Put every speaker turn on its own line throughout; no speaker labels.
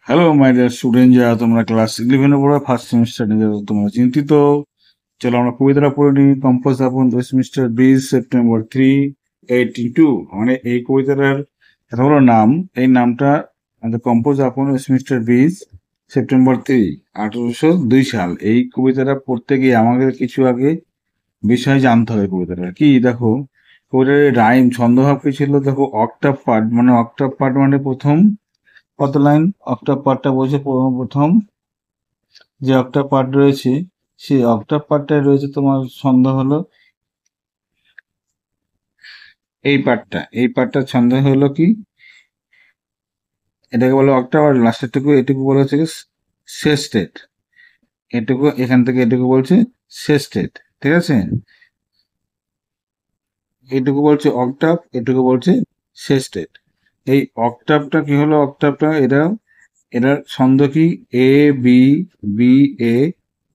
Hello my dear student, যারা তোমরা class 11 পড়ো, ফার্স্ট সেমিস্টার নিয়ে তোমরা চিন্তিত। চলো আমরা কবিতাটা পড়ে নিই। কম্পোজ আপন ওয়েস্টমিনিস্টার ব্রিজ সেপ্টেম্বর 3, 1882। মানে এই কবিতাটার এত বড় নাম, এই নামটা কম্পোজ আপন ওয়েস্টমিনিস্টার ব্রিজ সেপ্টেম্বর 3, 1802 সাল। এই কবিতাটা পড়তে গিয়ে আমাদের কিছু আগে বিষয় জানতে হবে। কবিতাটা কি দেখো, কবিতার রাইম ছন্দভাব কি ছিল দেখো। অক্টাভ পার্ট মানে প্রথম কত লাইন। অক্টাভ পার্টটা বলছে প্রথম যে অক্টাভ পার্ট রয়েছে, সেই অক্টাভ পার্টটায় রয়েছে তোমার ছন্দ হলো এই পার্টটার ছন্দ হলো কি, এটাকে বলে অক্টাভ। আর লাস্টেরটুকু এটুকু বলা হচ্ছে সেস্টেড। এটুকু এখান থেকে এটুকু বলছে সেস্টেড, ঠিক আছে। এটুকু বলছে অক্টাভ, এটুকু বলছে সেস্টেড। এই অক্টাভটা কি হলো, অক্টাভটা এটার ছন্দ কি, A B, B A,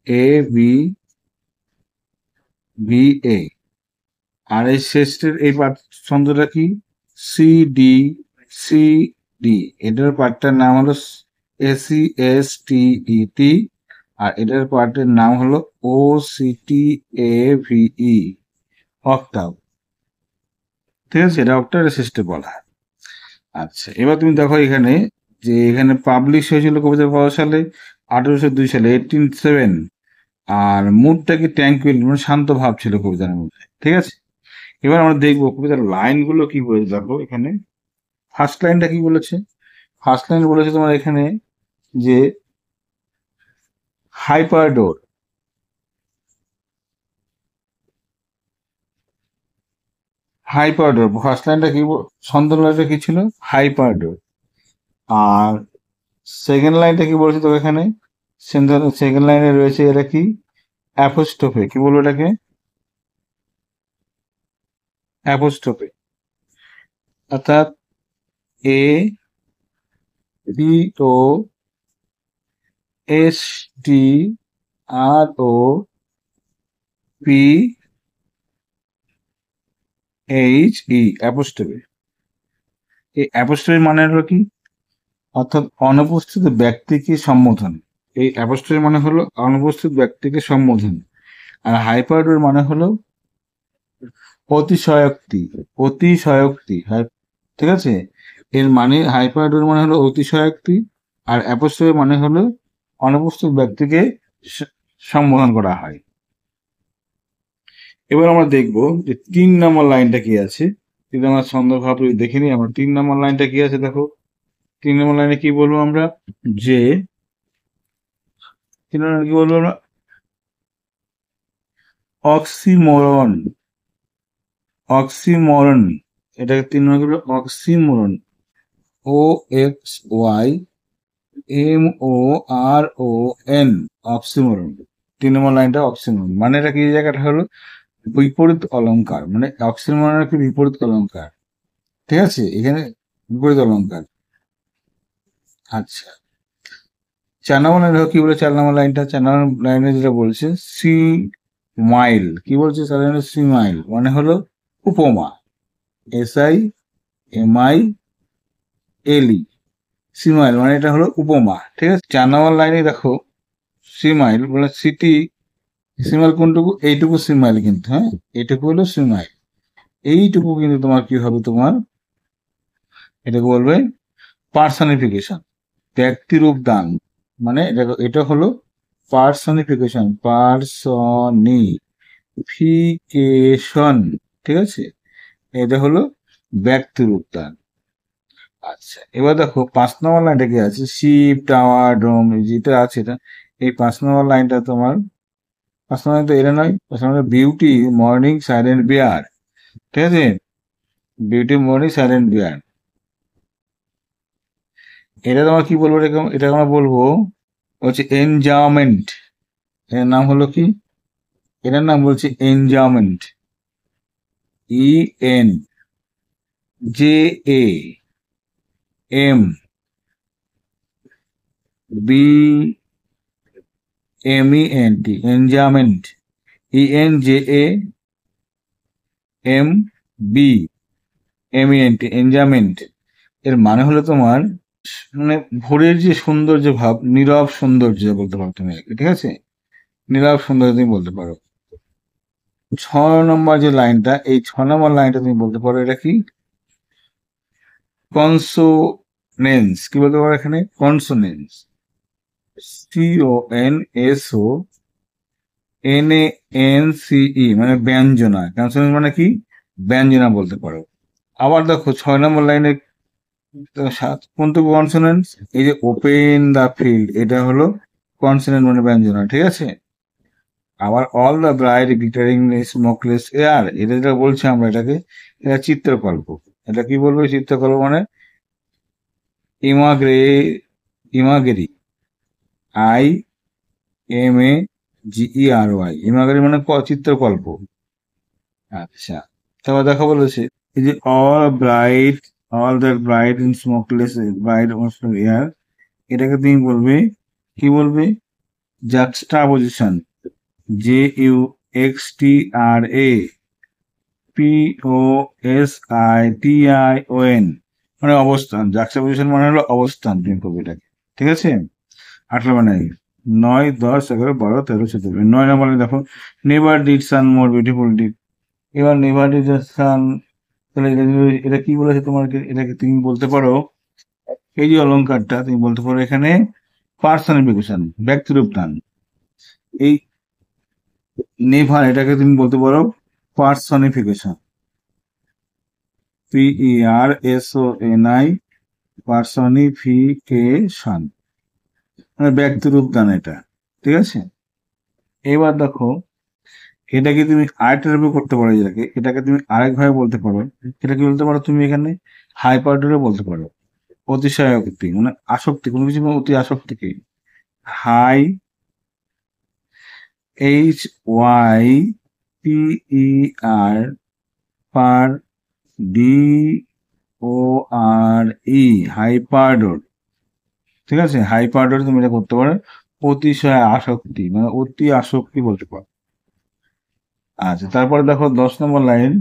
A B, B A. আর এই শেষের এই ছন্দটা কি, সি ডি, সি ডি। এটার পার্টটার নাম হলো এসি এস টি ই টি। আর এটার পার্টের নাম হলো ও সি টি এ ভিই, অক্টাভ, ঠিক আছে। এটা অক্টাভ সিস্টেম বলা হয়। আচ্ছা, এবার তুমি দেখো এখানে যে এখানে পাবলিশ হয়েছিল কবিতা কত সালে, 1802 সালে, 1807। আর মুডটা কি ট্যাঙ্কুইল, মানে শান্ত ভাব ছিল কবিতার মধ্যে, ঠিক আছে। এবার আমরা দেখবো কবিতার লাইনগুলো কি বলেছে। দেখো এখানে ফার্স্ট লাইনটা কি বলেছে। ফার্স্ট লাইন বলেছে তোমার এখানে যে হাইপারডোর, হাইপারডোর। ফার্স্ট লাইনটা কি, ছন্দ লাইনটা কি ছিল, হাইপারডোর। আর সেকেন্ড লাইনটা কি বলেছে তো এখানে, সেকেন্ড লাইনে রয়েছে এটা কি, অ্যাপোস্ট্রোফে। কি বলবো এটাকে, অ্যাপোস্ট্রোফে। অর্থাৎ A B O S T R O P H E, অ্যাপোস্ট্রোফে। এই অ্যাপোস্ট্রোফি মানে হলো কি, অর্থাৎ অনুপস্থিত ব্যক্তিকে সম্বোধন। এই অ্যাপোস্ট্রোফি মানে হলো অনুপস্থিত ব্যক্তিকে সম্বোধন। আর হাইপারডোর মানে হলো অতিশয়োক্তি, অতিশয়োক্তি। ঠিক আছে। এর মানে হাইপারডোর মানে হলো অতিশয়োক্তি, আর অ্যাপোস্ট্রোফি মানে হলো অনুপস্থিত ব্যক্তিকে সম্বোধন করা হয়। এবার আমরা দেখব যে 3 নম্বর লাইনটা কি আছে। যদি আমরা ছন্দভাব দেখে নিই, আমরা 3 নম্বর লাইনটা কি আছে দেখো। 3 নম্বর লাইনে কি বলবো আমরা, যে 3 নম্বর কি বলবো আমরা, অক্সিমোরন, অক্সিমোরন। এটাকে 3 নম্বর কি বলবো, অক্সিমোরন। ও এক্স ওয়াই এম ও আর ও এন, অক্সিমোরন। 3 নম্বর লাইনটা অক্সিমোরন মানে এটা কি, জায়গাটা হলো বিপরীত অলংকার। মানে অক্সিমোরন কি বিপরীত অলংকার, ঠিক আছে, এখানে বিপরীত অলংকার। আচ্ছা, 4 নম্বর লাইন দেখো কি বলে। 4 নম্বর লাইনটা, 4 নম্বর লাইনে যেটা বলছে সি মাইল, কি বলছে 4 লাইনে, সি মাইল মানে হলো উপমা। S I M I L E, simile মানে এটা হলো উপমা, ঠিক আছে। 4 নম্বর লাইনে দেখো সিমাইল বলে সিটি, সিমাইল কোনটুকু, এইটুকু সিমাইল কিন্তু, হ্যাঁ, এইটুকু হলো সিমাইল। এইটুকু কিন্তু তোমার কি হবে, তোমার এটাকে বলবে পার্সনিফিকেশন, ব্যক্তিরূপ দান। মানে এটা হলো পার্সনিফিকেশন, পার্সনিফিকেশন, ঠিক আছে। এটা হলো ব্যক্তিরূপ দান। আচ্ছা, এবার দেখো 5 নম্বর লাইনটা কি আছে, শিপ টাওয়ার ডোম যেটা আছে এটা। এই 5 নম্বর লাইনটা তোমার, 5 নম্বর লাইন তো এটা নয়, 5 নম্বর বিউটি মর্নিং সাইলেন্ট বিয়ার, ঠিক আছে। বিউটি মর্নিং সাইলেন্ট বিয়ার, এটা তোমার কি বলবো, এটা আমরা বলবো হচ্ছে এনজামেন্ট। এর নাম হলো কি, এটার নাম বলছি enjambment. E N J A M B M E N T, enjambment. E N J A M B M E N T, enjambment. এর মানে হলো তোমার মানে ভোরের যে সৌন্দর্য ভাব, নীরব সৌন্দর্য বলতে পারো তুমি একে, ঠিক আছে? নীরব সৌন্দর্য তুমি বলতে পারো। 6 নম্বর যে লাইনটা, এই 6 নম্বর লাইনটা তুমি বলতে পারো এটা কি? কনসোনেন্স। কি বলতে পারো এখানে? কনসোনেন্স। CONSONANCE, মানে ব্যঞ্জনা। কনসোনেন্স মানে কি? ব্যঞ্জনা বলতে পারো। আবার দেখো 6 নম্বর লাইনে কোনটুকু কনসোনেন্স? এই যে ওপেন দা ফিল্ড, এটা হলো কনসোনেন্ট মানে ব্যঞ্জনা, ঠিক আছে? আবার all the bright glittering smokeless air, এটা যেটা বলছি আমরা এটাকে, এটা চিত্রকল্প। এটা কি বলবো চিত্রকল্প মানে? ইমাগ্রে ইমাগেরি, IMAGERY, ইমাগেরি মানে চিত্রকল্প। আচ্ছা, তারপর দেখা বলেছে এই যে all that bright in smokeless bright air, এটাকে তুমি বলবে, কি বলবে? জাক্সটাপোজিশন। JUXTRAPOSITION, মানে অবস্থান। জাক্সটাপোজিশন মানে হলো অবস্থান, তুমি করবে এটাকে, ঠিক আছে? 8 নম্বর লাইন, 9, 10, 11, 12, 13, 14। 9 নম্বর লাইন দেখো, never did sun more beautiful did. এবার নেভার ডিড সান, তাহলে এটা কি বলেছে তোমাকে? এটাকে তুমি বলতে পারো, এই যে অলংকারটা তুমি বলতে পারো এখানে পার্সনিফিকেশন, ব্যক্তিরূপ দান। এই নেভার, এটাকে তুমি বলতে পারো পার্সনিফিকেশন। PERSONI, পার্সনিফিকেশন মানে ব্যক্তিরূপ দান এটা, ঠিক আছে? এবার দেখো, এটাকে তুমি আরেকটা ভাবে করতে পারো, এটাকে তুমি আরেকভাবে বলতে পারো। এটা কি বলতে পারো তুমি এখানে? হাইপারডোরে বলতে পারো। অতিশয়োক্তি মানে আসক্তি, কোনো কিছু অতি আসক্তিকে। হাই, HYPER, পার, DORE, হাইপারডোর, ঠিক আছে? হাইপারডোর তুমি এটা করতে পারো। অতিশয় আসক্তি মানে অতি আসক্তি বলতে পারো। আচ্ছা, তারপরে দেখো 10 নম্বর লাইন,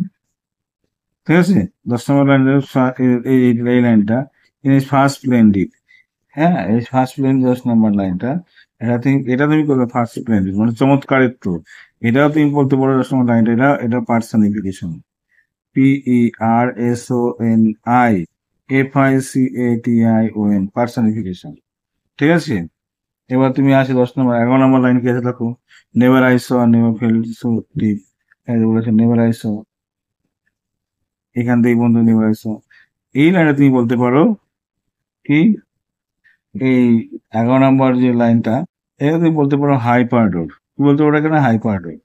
ঠিক আছে? 10 নম্বর লাইন, এই লাইনটা, ফার্স্ট স্প্লেন্ডিড। হ্যাঁ, এই ফার্স্ট স্প্লেন্ডিড 10 নম্বর লাইনটা, এটা তুমি করবে ফার্স্ট স্প্লেন্ডিড মানে চমৎকারিত্ব। এটাও তুমি বলতে পারো 10 নম্বর লাইনটা, এটা পার্সনিফিকেশন। PERSONIFICATION, পার্সনিফিকেশন, ঠিক আছে? এবার তুমি আসি 10 নম্বর, 11 নম্বর লাইন কি আছে দেখো, never I saw never felt so deep. বলেছে নেভার আই স, এখান থেকে বন্ধু নেভার আই স, এই লাইনটা তুমি বলতে পারো কি? এই 11 নম্বর যে লাইনটা, এটা তুমি বলতে পারো হাইপারডোর। কি বলতে পারো এখানে? হাইপারডোর।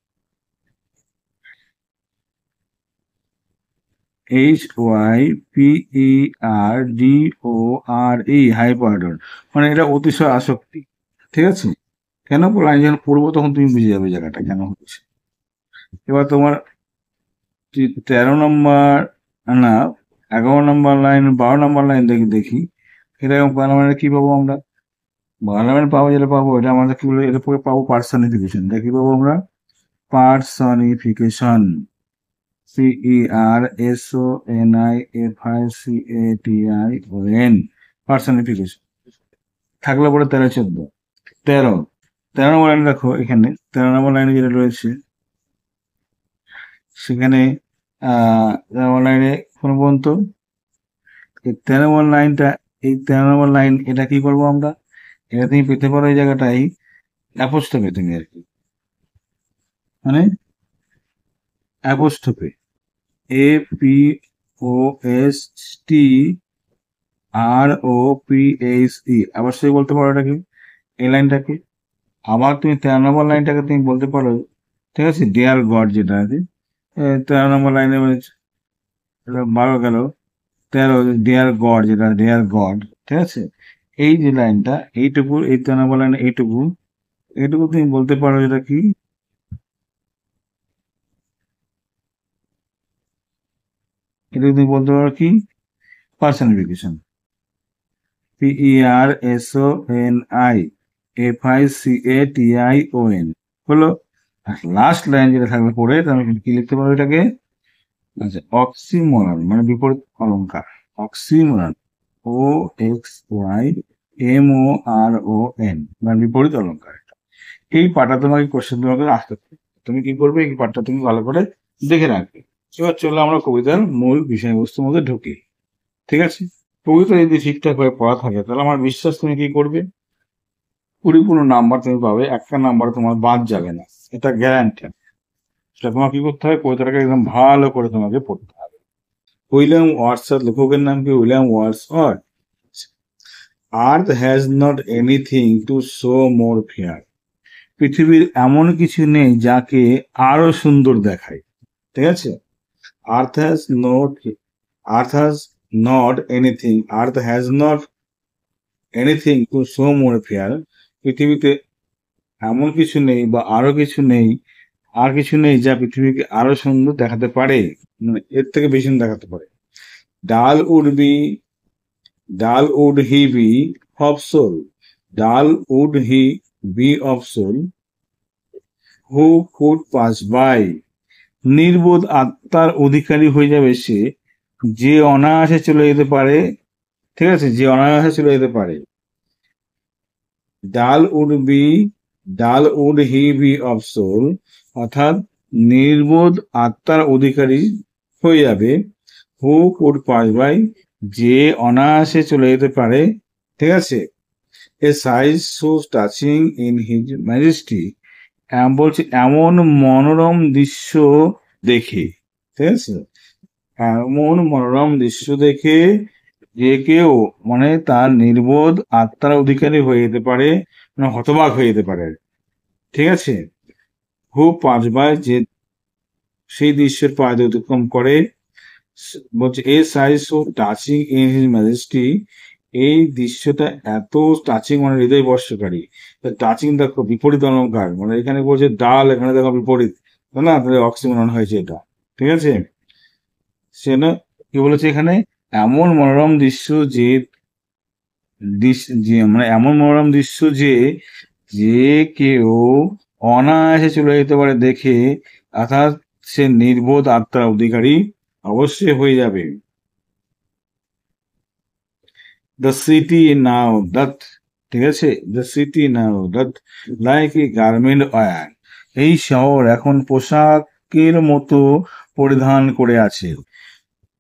HYPERDORE, হাইপারডোর মানে এটা অতিশয় আসক্তি, ঠিক আছে? কেন লাইন যখন পড়বো তখন তুমি বুঝে যাবে জায়গাটা কেন হচ্ছে। এবার তোমার 13 নম্বর, না, 11 নম্বর লাইন, 12 নম্বর লাইন দেখি এটা পার্লামেন্টে কি পাবো আমরা? পার্লামেন্ট পাবো, যেটা পাবো এটা আমাদের কি বলে, এটা পরে পাবো পার্সনিফিকেশন। এটা কি পাবো আমরা? পার্সনিফিকেশন। PERSONIFICATION, personification. থাকলে পরে 13, 14, 13। 13 নম্বর লাইন দেখো, এখানে 13 নম্বর লাইনে যেটা রয়েছে সেখানে 13 নম্বর লাইনে কোন পর্যন্ত? এই 13 নম্বর লাইনটা, এই 13 নম্বর লাইন, এটা কি করবো আমরা? এটা তুমি পেতে পারো এই জায়গাটাই অ্যাপোস্ট্রোফে, তুমি আর কি, মানে অ্যাপোস্ট্রোফে, APOSTROPHE, অবশ্যই বলতে পারো এটাকে, এই লাইনটাকে। আবার তুমি 13 নম্বর লাইনটাকে তুমি বলতে পারো, ঠিক আছে, ডিয়ার গড, যেটা আছে 13 নম্বর লাইনে 12 গেল, 13, ডিয়ার গড, যেটা ডিয়ার গড, ঠিক আছে? এই যে লাইনটা, এইটুকু, এই 13 নম্বর লাইনে এইটুকু, এইটুকু তুমি বলতে পারো এটা কি? এটুকু তুমি বলতে পারো কি? পার্সনিফিকেশন। PERSONIFICATION হলো। লাস্ট লাইন যেটা থাকবে পড়ে, তাহলে কি লিখতে পারো এটাকে? আচ্ছা, অক্সিমোরন মানে বিপরীত অলংকার। অক্সিমোরন, MORON, মানে বিপরীত অলঙ্কার। এই পাঠটা তোমাকে কোশ্চেন তোমাকে আসতে পারে, তুমি কি করবে, এই পাঠটা তুমি ভালো করে দেখে রাখবে। এবার চলো আমরা কবিতার মূল বিষয়বস্তুর মধ্যে ঢুকি। ঠিক আছে, কবিতা যদি ঠিকঠাক ভাবে পড়া থাকে তাহলে আমার বিশ্বাস তুমি কি করবে, পরিপূর্ণ নাম্বার তুমি পাবে, একটা নাম্বার তোমার বাদ যাবে না, এটা গ্যারান্টি। সেটা তোমার কি করতে হবে, কবিতাটাকে একদম ভালো করে তোমাকে পড়তে হবে। উইলিয়াম ওয়ার্ডসওয়ার্থ, লেখকের নাম কি, William Wordsworth. Earth has not anything to show more fair, পৃথিবীর এমন কিছু নেই যাকে আরো সুন্দর দেখায়। ঠিক আছে, আর্থ has not, earth has not anything, earth has not anything to show more fair, পৃথিবীতে এমন কিছু নেই বা আরো কিছু নেই, আর কিছু নেই যা পৃথিবীকে আরো সুন্দর দেখাতে পারে, মানে এর থেকে বেশি সুন্দর দেখাতে পারে। Dull would be, dull would he be of soul, dull would he be of soul, who could pass by, নির্বোধ আত্মার অধিকারী হয়ে যাবে সে, যে অনায়াসে চলে যেতে পারে। ঠিক আছে, যে অনায়াসে চলে যেতে পারে। Dull would be, dull would he be of soul, অর্থাৎ নির্বোধ আত্মার অধিকারী হয়ে যাবে। হু কুড পাস বাই, যে অনায়াসে চলে যেতে পারে। ঠিক আছে, a sight so touching in his majesty, বলছে এমন মনোরম দৃশ্য দেখে। ঠিক আছে, এমন মনোরম দৃশ্য দেখে যে কেউ, মানে তার নির্বোধ আত্মার অধিকারী হয়ে যেতে পারে, মানে হতবাক হয়ে যেতে পারে। ঠিক আছে, হু পাস বাই, যে সেই দৃশ্যের পায়ে অতিক্রম করে। বলছে a sight so touching in his majesty, এই দৃশ্যটা এত টাচিং, মানে হৃদয় বর্ষকারী। টাচিং দেখো বিপরীত অলঙ্কার, মানে এখানে বলছে ডাল, এখানে দেখো বিপরীত, তাই না, অক্সিমোরন হয়েছে এটা। ঠিক আছে, সে না কি বলেছে এখানে, এমন মনোরম দৃশ্য যে, মানে এমন মনোরম দৃশ্য যে, যে কেউ অনায়াসে চলে যেতে পারে দেখে, অর্থাৎ সে নির্বোধ আত্মার অধিকারী অবশ্যই হয়ে যাবে। দ্য সিটি নাও ডাথ, ঠিক আছে, the city now doth like a garment wear, এই শহর এখন পোশাকের মতো পরিধান করে আছে।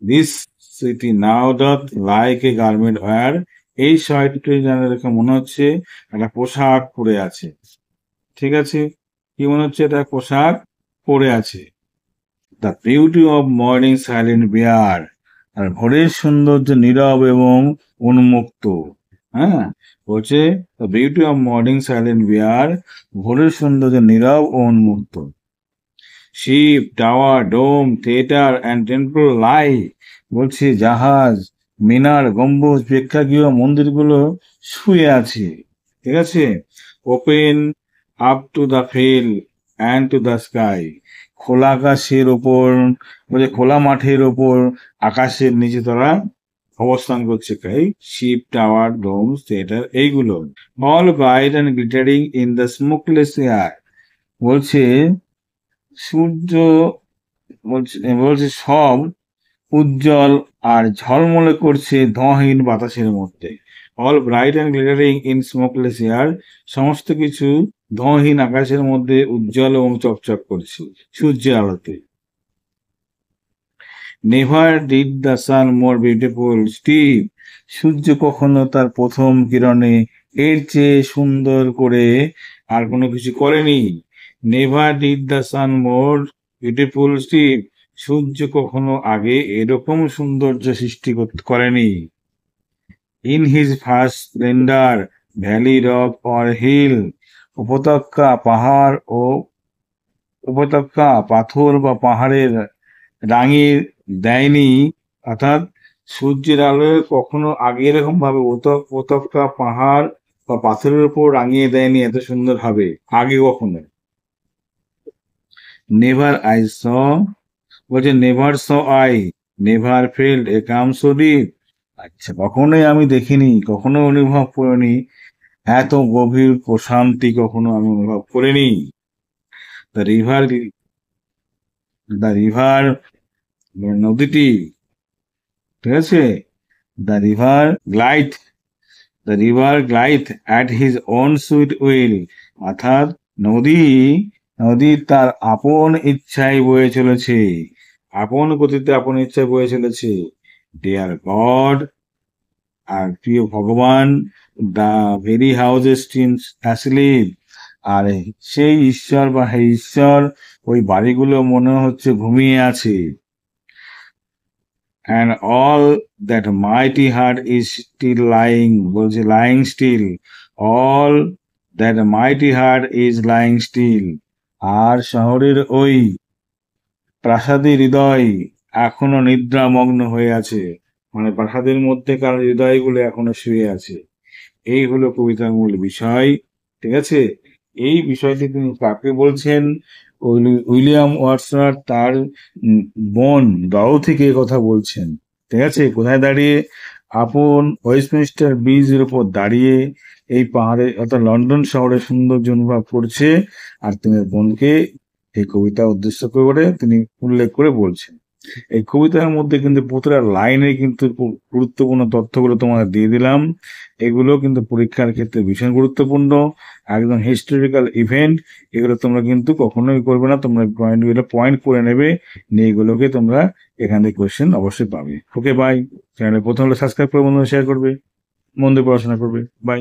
This city now doth like a garment wear, এই শহরটি যেন দেখে মনে হচ্ছে একটা পোশাক পরে আছে। ঠিক আছে, কি মনে হচ্ছে, এটা পোশাক পরে আছে। The beauty of morning silent bare, আর ভোরের সৌন্দর্য নীরব এবং উন্মুক্ত। হ্যাঁ, বলছে the beauty of morning silent bare, ভোরের সৌন্দর্য নীরব ও উন্মুক্ত। Ship, tower, dome, theatre and temple lie, বলছে জাহাজ, মিনার, গম্বুজ, প্রেক্ষাগৃহ, মন্দিরগুলো শুয়ে আছে। ঠিক আছে, open up to the field and to the sky, খোলা আকাশের ওপর, বলছে খোলা মাঠের ওপর, আকাশের নিচে তারা অবস্থান করছে। কাই শিপ, টাওয়ার, ডোমস, থিয়েটার, এইগুলো all bright and glittering in the smokeless air, বলছে সূর্য, বলছে বলছে সব উজ্জ্বল আর ঝলমলে করছে ধোঁয়াহীন বাতাসের মধ্যে। All bright and glittering in smokeless air, সমস্ত কিছু ধোঁয়াহীন আকাশের মধ্যে উজ্জ্বল এবং চকচক করছে সূর্যের আলোতে। Never did the sun more beautiful steep, সূর্য কখনো তার প্রথম কিরণে এর চেয়ে সুন্দর করে আর কোনো কিছু করেনি। Never did the sun more beautiful steep, সূর্য কখনো আগে এরকম সৌন্দর্য সৃষ্টি করেনি। In his first splendour valley, rock or hill, উপত্যকা, পাহাড় ও উপত্যকা, পাথর বা পাহাড়ের রাঙিয়ে দেয়নি, অর্থাৎ সূর্যের আলোয় কখনো আগে এরকম ভাবে উপত্যকা, পাহাড় বা পাথরের উপর রাঙিয়ে দেয়নি এত সুন্দর ভাবে আগে কখনো। নেভার আই স, বলছে never saw I, never felt a calm so deep, আচ্ছা কখনোই আমি দেখিনি, কখনো অনুভব করিনি, এত গভীর প্রশান্তি কখনো আমি অনুভব করিনি। দ্য রিভার, দ্য রিভার, নদীটি, ঠিক আছে, the river glide the river glide at his own sweet will, অর্থাৎ নদী নদী তার আপন ইচ্ছায় বয়ে চলেছে, আপন গতিতে আপন ইচ্ছায় বয়ে চলেছে। ডিয়ার গড, আর প্রিয় ভগবান, the very houses seem asleep, আর সেই ঈশ্বর বা হে ঈশ্বর, ওই বাড়িগুলো মনে হচ্ছে ঘুমিয়ে আছে। and all that mighty heart is still lying, বলছে lying still, all that mighty heart is lying still, আর শহরের ওই প্রাসাদী হৃদয় এখনো নিদ্রামগ্ন হয়ে আছে, মানে প্রাসাদের মধ্যেকার হৃদয়গুলো এখনো শুয়ে আছে। এই হলো কবিতার মূল বিষয়। ঠিক আছে, এই বিষয়টি তিনি কাকে বলছেন? উইলিয়াম ওয়ার্ডসওয়ার্থ তার বোন ডরোথিকে কথা বলছেন। ঠিক আছে, কোথায় দাঁড়িয়ে? আপন ওয়েস্টমিনস্টার ব্রিজের উপর দাঁড়িয়ে এই পাহাড়ে অর্থাৎ লন্ডন শহরের সৌন্দর্য অনুভব করছে, আর তিনি বোনকে এই কবিতা উদ্দেশ্য করে তিনি উল্লেখ করে বলছেন। এই কবিতার মধ্যে কিন্তু প্রতিটা লাইনে কিন্তু গুরুত্বপূর্ণ তথ্যগুলো তোমাদের দিয়ে দিলাম। এগুলো কিন্তু পরীক্ষার ক্ষেত্রে ভীষণ গুরুত্বপূর্ণ, একদম হিস্টোরিক্যাল ইভেন্ট। এগুলো তোমরা কিন্তু কখনোই করবে না, তোমরা পয়েন্টগুলো পয়েন্ট করে নেবে, নিয়ে এগুলোকে তোমরা এখান থেকে কোয়েশ্চেন অবশ্যই পাবে। ওকে, বাই। চ্যানেলে প্রথম হলে সাবস্ক্রাইব করে বন্ধুরা শেয়ার করবে, মন দিয়ে পড়াশোনা করবে। বাই।